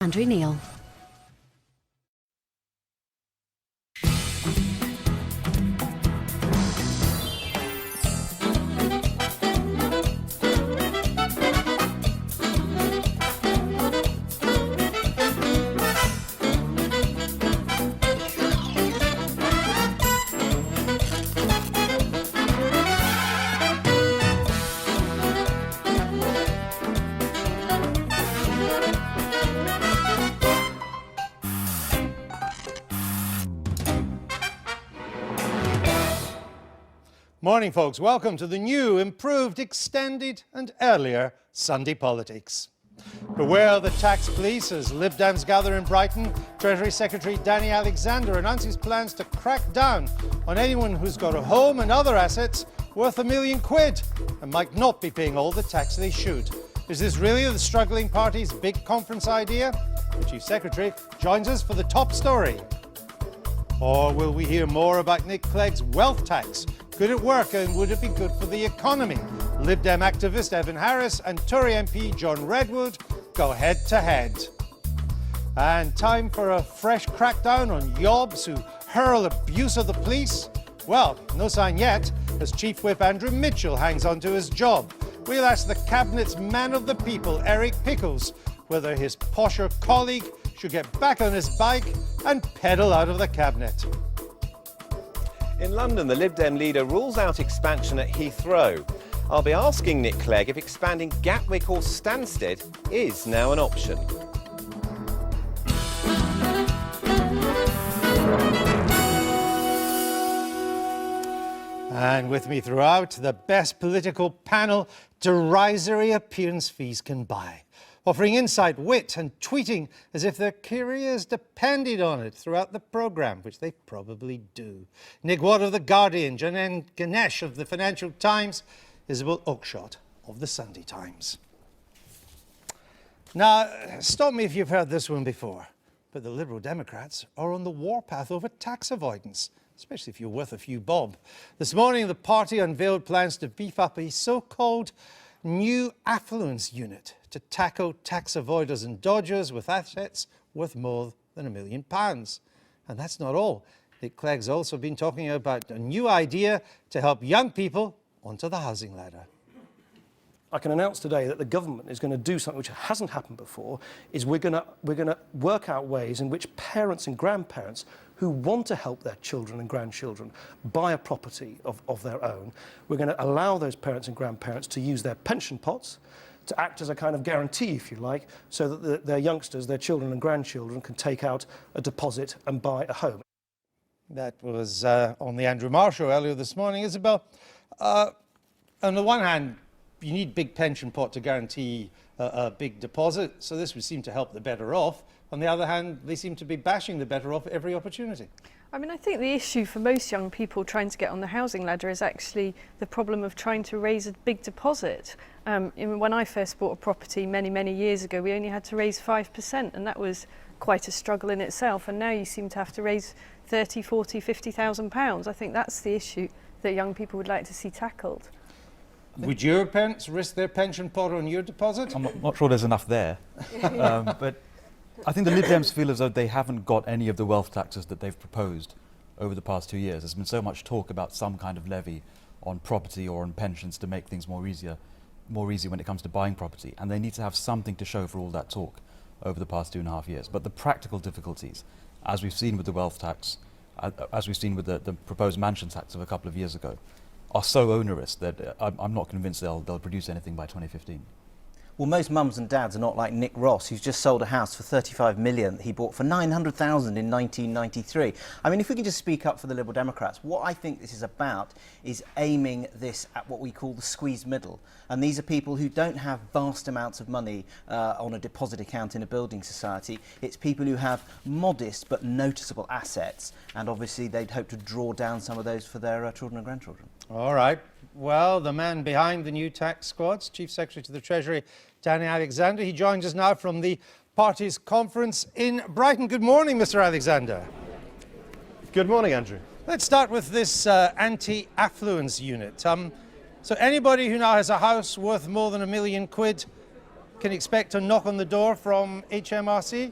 Andrew Neil. Morning, folks. Welcome to the new, improved, extended and earlier Sunday Politics. Beware the tax police as Lib Dems gather in Brighton. Treasury Secretary Danny Alexander announces plans to crack down on anyone who's got a home and other assets worth £1 million and might not be paying all the tax they should. Is this really the struggling party's big conference idea? The Chief Secretary joins us for the top story. Or will we hear more about Nick Clegg's wealth tax? Could it work and would it be good for the economy? Lib Dem activist Evan Harris and Tory MP John Redwood go head to head. And time for a fresh crackdown on yobs who hurl abuse of the police? Well, no sign yet, as Chief Whip Andrew Mitchell hangs on to his job. We'll ask the Cabinet's man of the people, Eric Pickles, whether his posher colleague should get back on his bike and pedal out of the Cabinet. In London, the Lib Dem leader rules out expansion at Heathrow. I'll be asking Nick Clegg if expanding Gatwick or Stansted is now an option. And with me throughout, the best political panel derisory appearance fees can buy, offering insight, wit and tweeting as if their careers depended on it throughout the programme, which they probably do. Nick Watt of The Guardian, Janan Ganesh of the Financial Times, Isabel Oakeshott of the Sunday Times. Now, stop me if you've heard this one before, but the Liberal Democrats are on the warpath over tax avoidance, especially if you're worth a few bob. This morning, the party unveiled plans to beef up a so-called new affluence unit to tackle tax avoiders and dodgers with assets worth more than £1 million. And that's not all. Nick Clegg's also been talking about a new idea to help young people onto the housing ladder. I can announce today that the government is going to do something which hasn't happened before, is we're going to work out ways in which parents and grandparents who want to help their children and grandchildren buy a property of their own, we're going to allow those parents and grandparents to use their pension pots to act as a kind of guarantee, if you like, so that their youngsters, their children and grandchildren can take out a deposit and buy a home. That was on the Andrew Marr show earlier this morning. Isabel, on the one hand, you need big pension pot to guarantee a big deposit, so this would seem to help the better off. On the other hand, they seem to be bashing the better off at every opportunity. I mean, I think the issue for most young people trying to get on the housing ladder is actually the problem of trying to raise a big deposit. When I first bought a property many years ago, we only had to raise 5%, and that was quite a struggle in itself. And now you seem to have to raise 30, 40, 50,000 pounds. I think that's the issue that young people would like to see tackled. Would your parents risk their pension pot on your deposit? I'm not sure there's enough there. But I think the Lib Dems feel as though they haven't got any of the wealth taxes that they've proposed over the past 2 years. There's been so much talk about some kind of levy on property or on pensions to make things more easy when it comes to buying property. And they need to have something to show for all that talk over the past 2.5 years. But the practical difficulties, as we've seen with the wealth tax, as we've seen with the proposed mansion tax of a couple of years ago, are so onerous that I'm not convinced they'll produce anything by 2015. Well, most mums and dads are not like Nick Ross, who's just sold a house for 35 million that he bought for 900,000 in 1993. I mean, if we can just speak up for the Liberal Democrats, what I think this is about is aiming this at what we call the squeezed middle. And these are people who don't have vast amounts of money on a deposit account in a building society. It's people who have modest but noticeable assets. And obviously, they'd hope to draw down some of those for their children and grandchildren. All right. Well, the man behind the new tax squads, Chief Secretary to the Treasury, Danny Alexander. He joins us now from the party's conference in Brighton. Good morning, Mr. Alexander. Good morning, Andrew. Let's start with this anti-affluence unit. So anybody who now has a house worth more than £1 million can expect a knock on the door from HMRC?